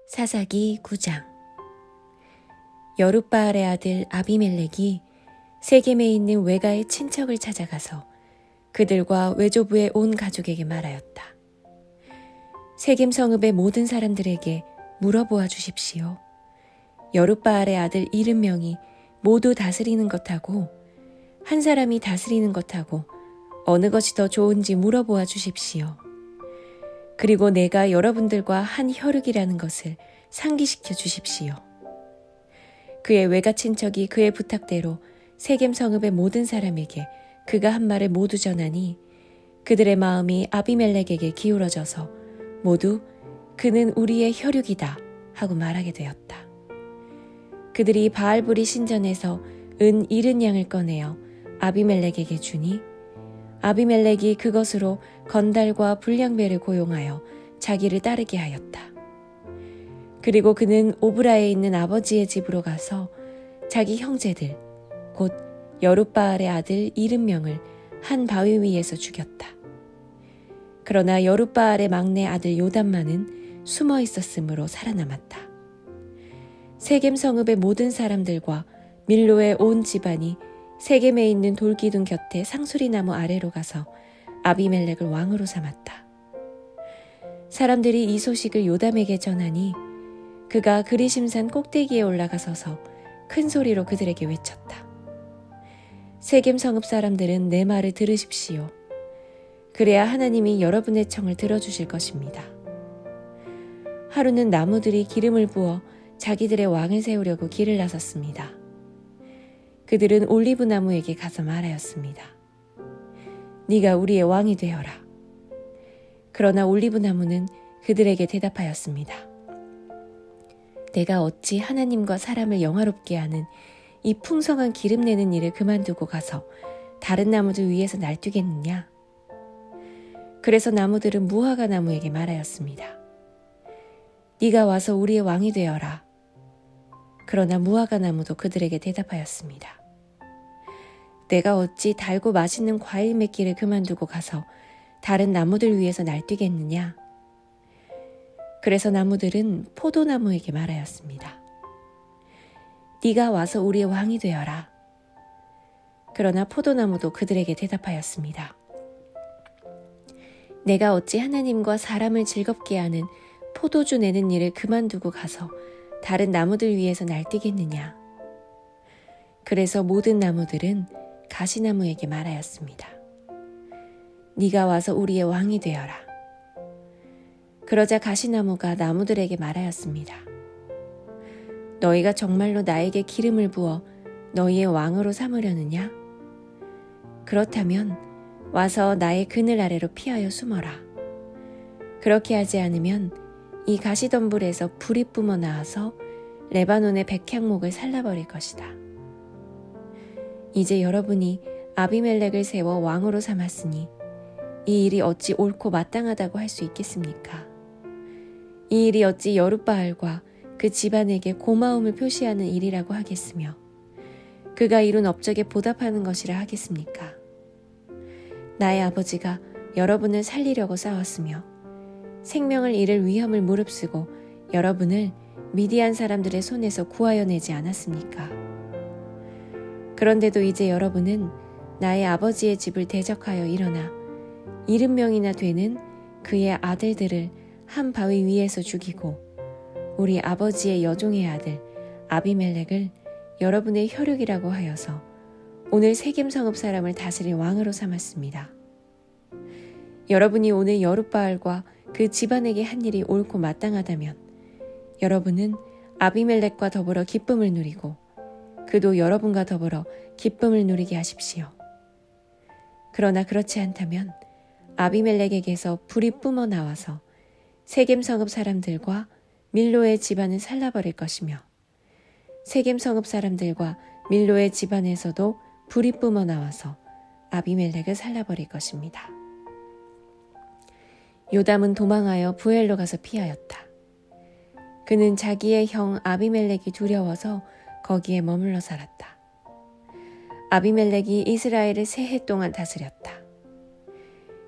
사사기 9장. 여룻바알의 아들 아비멜렉이 세겜에 있는 외가의 친척을 찾아가서 그들과 외조부의 온 가족에게 말하였다. 세겜 성읍의 모든 사람들에게 물어보아 주십시오. 여룻바알의 아들 70명이 모두 다스리는 것하고 한 사람이 다스리는 것하고 어느 것이 더 좋은지 물어보아 주십시오. 그리고 내가 여러분들과 한 혈육이라는 것을 상기시켜 주십시오. 그의 외가 친척이 그의 부탁대로 세겜 성읍의 모든 사람에게 그가 한 말을 모두 전하니 그들의 마음이 아비멜렉에게 기울어져서 모두 그는 우리의 혈육이다 하고 말하게 되었다. 그들이 바알불이 신전에서 은 70양을 꺼내어 아비멜렉에게 주니 아비멜렉이 그것으로 건달과 불량배를 고용하여 자기를 따르게 하였다. 그리고 그는 오브라에 있는 아버지의 집으로 가서 자기 형제들 곧 여룻바알의 아들 70명을 한 바위 위에서 죽였다. 그러나 여룻바알의 막내 아들 요담만은 숨어 있었으므로 살아남았다. 세겜 성읍의 모든 사람들과 밀로의 온 집안이 세겜에 있는 돌기둥 곁에 상수리나무 아래로 가서 아비멜렉을 왕으로 삼았다. 사람들이 이 소식을 요담에게 전하니 그가 그리심산 꼭대기에 올라가서서 큰 소리로 그들에게 외쳤다. 세겜 성읍 사람들은 내 말을 들으십시오. 그래야 하나님이 여러분의 청을 들어주실 것입니다. 하루는 나무들이 기름을 부어 자기들의 왕을 세우려고 길을 나섰습니다. 그들은 올리브 나무에게 가서 말하였습니다. 네가 우리의 왕이 되어라. 그러나 올리브 나무는 그들에게 대답하였습니다. 내가 어찌 하나님과 사람을 영화롭게 하는 이 풍성한 기름 내는 일을 그만두고 가서 다른 나무들 위에서 날뛰겠느냐? 그래서 나무들은 무화과 나무에게 말하였습니다. 네가 와서 우리의 왕이 되어라. 그러나 무화과 나무도 그들에게 대답하였습니다. 내가 어찌 달고 맛있는 과일 맺기를 그만두고 가서 다른 나무들 위에서 날뛰겠느냐? 그래서 나무들은 포도나무에게 말하였습니다. 네가 와서 우리의 왕이 되어라. 그러나 포도나무도 그들에게 대답하였습니다. 내가 어찌 하나님과 사람을 즐겁게 하는 포도주 내는 일을 그만두고 가서 다른 나무들 위에서 날뛰겠느냐? 그래서 모든 나무들은 가시나무에게 말하였습니다. 네가 와서 우리의 왕이 되어라. 그러자 가시나무가 나무들에게 말하였습니다. 너희가 정말로 나에게 기름을 부어 너희의 왕으로 삼으려느냐? 그렇다면 와서 나의 그늘 아래로 피하여 숨어라. 그렇게 하지 않으면 이 가시덤불에서 불이 뿜어 나와서 레바논의 백향목을 살라버릴 것이다. 이제 여러분이 아비멜렉을 세워 왕으로 삼았으니 이 일이 어찌 옳고 마땅하다고 할 수 있겠습니까? 이 일이 어찌 여룻바알과 그 집안에게 고마움을 표시하는 일이라고 하겠으며 그가 이룬 업적에 보답하는 것이라 하겠습니까? 나의 아버지가 여러분을 살리려고 싸웠으며 생명을 잃을 위험을 무릅쓰고 여러분을 미디안 사람들의 손에서 구하여 내지 않았습니까? 그런데도 이제 여러분은 나의 아버지의 집을 대적하여 일어나 70명이나 되는 그의 아들들을 한 바위 위에서 죽이고 우리 아버지의 여종의 아들 아비멜렉을 여러분의 혈육이라고 하여서 오늘 세겜 성읍 사람을 다스릴 왕으로 삼았습니다. 여러분이 오늘 여룻바알과 그 집안에게 한 일이 옳고 마땅하다면 여러분은 아비멜렉과 더불어 기쁨을 누리고 그도 여러분과 더불어 기쁨을 누리게 하십시오. 그러나 그렇지 않다면 아비멜렉에게서 불이 뿜어 나와서 세겜 성읍 사람들과 밀로의 집안을 살라버릴 것이며 세겜 성읍 사람들과 밀로의 집안에서도 불이 뿜어 나와서 아비멜렉을 살라버릴 것입니다. 요담은 도망하여 부엘로 가서 피하였다. 그는 자기의 형 아비멜렉이 두려워서 거기에 머물러 살았다. 아비멜렉이 이스라엘을 3해 동안 다스렸다.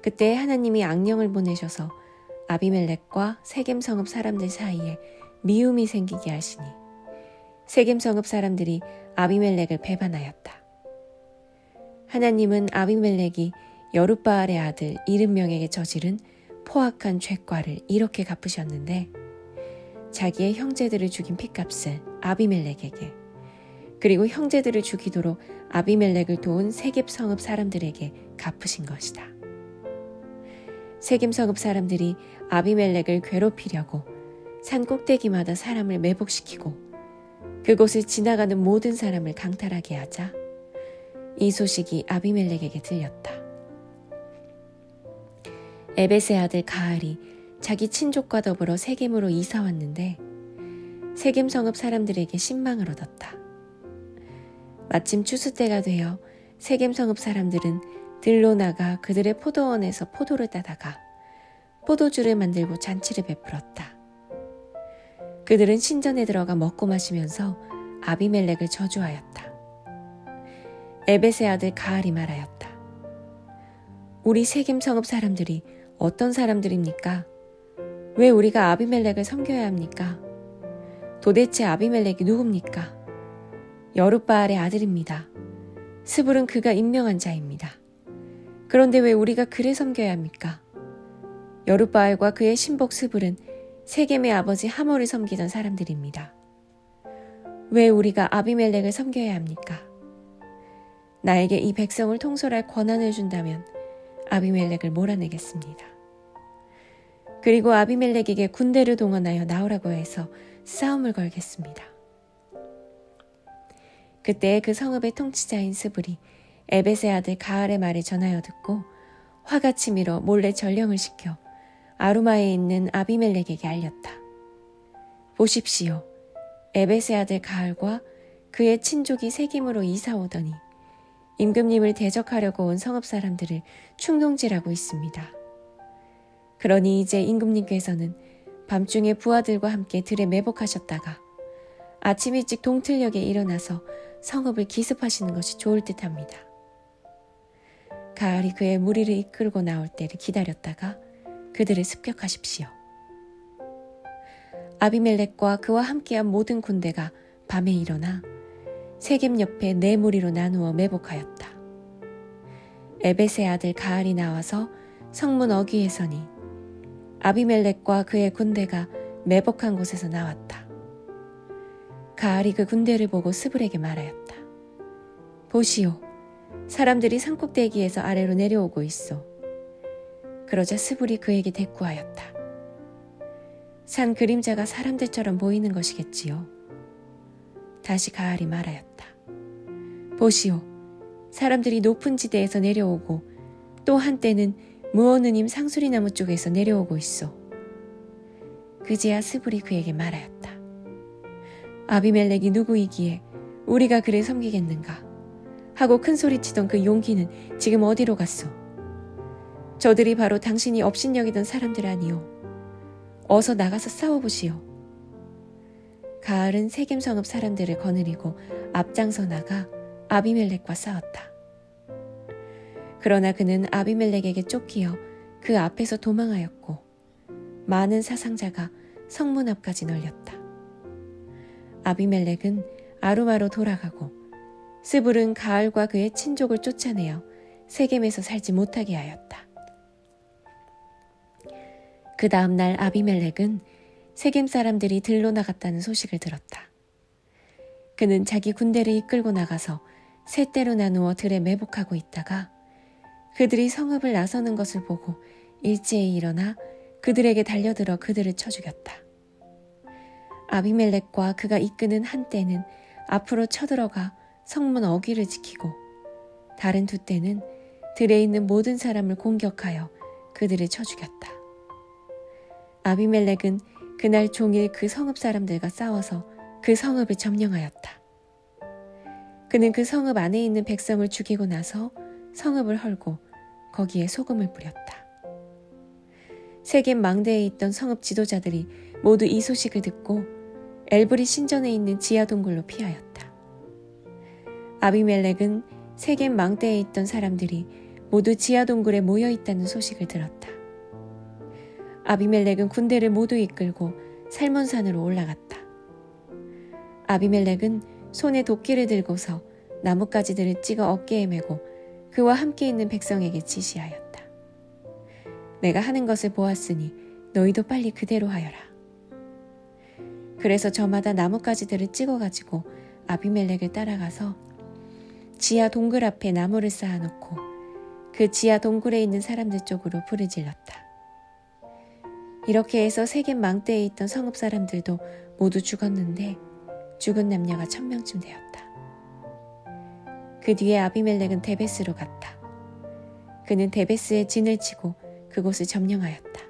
그때 하나님이 악령을 보내셔서 아비멜렉과 세겜 성읍 사람들 사이에 미움이 생기게 하시니 세겜 성읍 사람들이 아비멜렉을 배반하였다. 하나님은 아비멜렉이 여룻바알의 아들 70명에게 저지른 포악한 죄과를 이렇게 갚으셨는데 자기의 형제들을 죽인 핏값을 아비멜렉에게 그리고 형제들을 죽이도록 아비멜렉을 도운 세겜 성읍 사람들에게 갚으신 것이다. 세겜 성읍 사람들이 아비멜렉을 괴롭히려고 산 꼭대기마다 사람을 매복시키고 그곳을 지나가는 모든 사람을 강탈하게 하자 이 소식이 아비멜렉에게 들렸다. 에벳의 아들 가알이 자기 친족과 더불어 세겜으로 이사 왔는데 세겜 성읍 사람들에게 신망을 얻었다. 마침 추수 때가 되어 세겜 성읍 사람들은 들로 나가 그들의 포도원에서 포도를 따다가 포도주를 만들고 잔치를 베풀었다. 그들은 신전에 들어가 먹고 마시면서 아비멜렉을 저주하였다. 에벳의 아들 가알이 말하였다. 우리 세겜 성읍 사람들이 어떤 사람들입니까? 왜 우리가 아비멜렉을 섬겨야 합니까? 도대체 아비멜렉이 누굽니까? 여룻바알의 아들입니다. 스불은 그가 임명한 자입니다. 그런데 왜 우리가 그를 섬겨야 합니까? 여룻바알과 그의 신복 스불은 세겜의 아버지 하몰을 섬기던 사람들입니다. 왜 우리가 아비멜렉을 섬겨야 합니까? 나에게 이 백성을 통솔할 권한을 준다면 아비멜렉을 몰아내겠습니다. 그리고 아비멜렉에게 군대를 동원하여 나오라고 해서 싸움을 걸겠습니다. 그때 그 성읍의 통치자인 스불이 에벳의 아들 가알의 말을 전하여 듣고 화가 치밀어 몰래 전령을 시켜 아루마에 있는 아비멜렉에게 알렸다. 보십시오. 에벳의 아들 가알과 그의 친족이 세겜으로 이사 오더니 임금님을 대적하려고 온 성읍 사람들을 충동질하고 있습니다. 그러니 이제 임금님께서는 밤중에 부하들과 함께 들에 매복하셨다가 아침 일찍 동틀녘에 일어나서 성읍을 기습하시는 것이 좋을 듯합니다. 가알이 그의 무리를 이끌고 나올 때를 기다렸다가 그들을 습격하십시오. 아비멜렉과 그와 함께한 모든 군대가 밤에 일어나 세겜 옆에 네 무리로 나누어 매복하였다. 에벳의 아들 가알이 나와서 성문 어귀에 서니 아비멜렉과 그의 군대가 매복한 곳에서 나왔다. 가알이 그 군대를 보고 스불에게 말하였다. 보시오, 사람들이 산꼭대기에서 아래로 내려오고 있어. 그러자 스불이 그에게 대꾸하였다. 산 그림자가 사람들처럼 보이는 것이겠지요. 다시 가알이 말하였다. 보시오, 사람들이 높은 지대에서 내려오고 또 한때는 무어느님 상수리나무 쪽에서 내려오고 있어. 그제야 스불이 그에게 말하였다. 아비멜렉이 누구이기에 우리가 그를 섬기겠는가 하고 큰 소리치던 그 용기는 지금 어디로 갔소? 저들이 바로 당신이 업신여기던 사람들 아니오. 어서 나가서 싸워보시오. 가알은 세겜 성읍 사람들을 거느리고 앞장서 나가 아비멜렉과 싸웠다. 그러나 그는 아비멜렉에게 쫓기어 그 앞에서 도망하였고 많은 사상자가 성문 앞까지 널렸다. 아비멜렉은 아루마로 돌아가고 스불은 가알과 그의 친족을 쫓아내어 세겜에서 살지 못하게 하였다. 그 다음 날 아비멜렉은 세겜 사람들이 들로 나갔다는 소식을 들었다. 그는 자기 군대를 이끌고 나가서 세 대로 나누어 들에 매복하고 있다가 그들이 성읍을 나서는 것을 보고 일제히 일어나 그들에게 달려들어 그들을 쳐 죽였다. 아비멜렉과 그가 이끄는 한 떼는 앞으로 쳐들어가 성문 어귀를 지키고 다른 두 떼는 들에 있는 모든 사람을 공격하여 그들을 쳐 죽였다. 아비멜렉은 그날 종일 그 성읍 사람들과 싸워서 그 성읍을 점령하였다. 그는 그 성읍 안에 있는 백성을 죽이고 나서 성읍을 헐고 거기에 소금을 뿌렸다. 세겜 망대에 있던 성읍 지도자들이 모두 이 소식을 듣고 엘브리 신전에 있는 지하 동굴로 피하였다. 아비멜렉은 세겜 망대에 있던 사람들이 모두 지하 동굴에 모여 있다는 소식을 들었다. 아비멜렉은 군대를 모두 이끌고 살몬산으로 올라갔다. 아비멜렉은 손에 도끼를 들고서 나뭇가지들을 찍어 어깨에 메고 그와 함께 있는 백성에게 지시하였다. 내가 하는 것을 보았으니 너희도 빨리 그대로 하여라. 그래서 저마다 나뭇가지들을 찍어가지고 아비멜렉을 따라가서 지하 동굴 앞에 나무를 쌓아놓고 그 지하 동굴에 있는 사람들 쪽으로 부르질렀다. 이렇게 해서 세겜 망대에 있던 성읍 사람들도 모두 죽었는데 죽은 남녀가 1000명쯤 되었다. 그 뒤에 아비멜렉은 데베스로 갔다. 그는 데베스에 진을 치고 그곳을 점령하였다.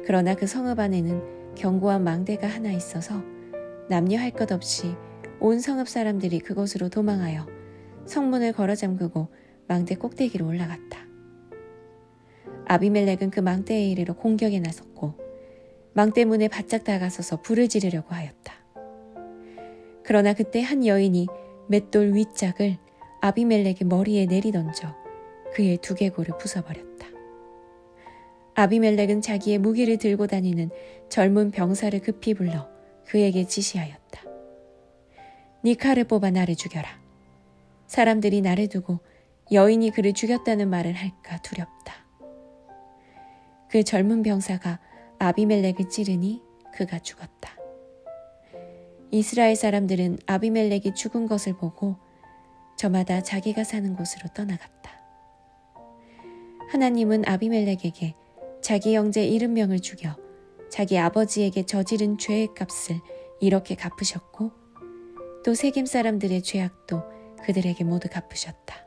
그러나 그 성읍 안에는 견고한 망대가 하나 있어서 남녀 할 것 없이 온 성읍 사람들이 그곳으로 도망하여 성문을 걸어 잠그고 망대 꼭대기로 올라갔다. 아비멜렉은 그 망대에 이르러 공격에 나섰고 망대 문에 바짝 다가서서 불을 지르려고 하였다. 그러나 그때 한 여인이 맷돌 윗짝을 아비멜렉의 머리에 내리던져 그의 두개골을 부숴버렸다. 아비멜렉은 자기의 무기를 들고 다니는 젊은 병사를 급히 불러 그에게 지시하였다. 네 칼을 뽑아 나를 죽여라. 사람들이 나를 두고 여인이 그를 죽였다는 말을 할까 두렵다. 그 젊은 병사가 아비멜렉을 찌르니 그가 죽었다. 이스라엘 사람들은 아비멜렉이 죽은 것을 보고 저마다 자기가 사는 곳으로 떠나갔다. 하나님은 아비멜렉에게 자기 형제 70명을 죽여 자기 아버지에게 저지른 죄의 값을 이렇게 갚으셨고 또 세겜 사람들의 죄악도 그들에게 모두 갚으셨다.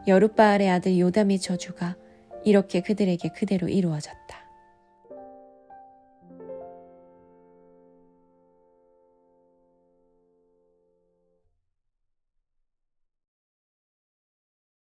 여룻바알의 아들 요담의 저주가 이렇게 그들에게 그대로 이루어졌다.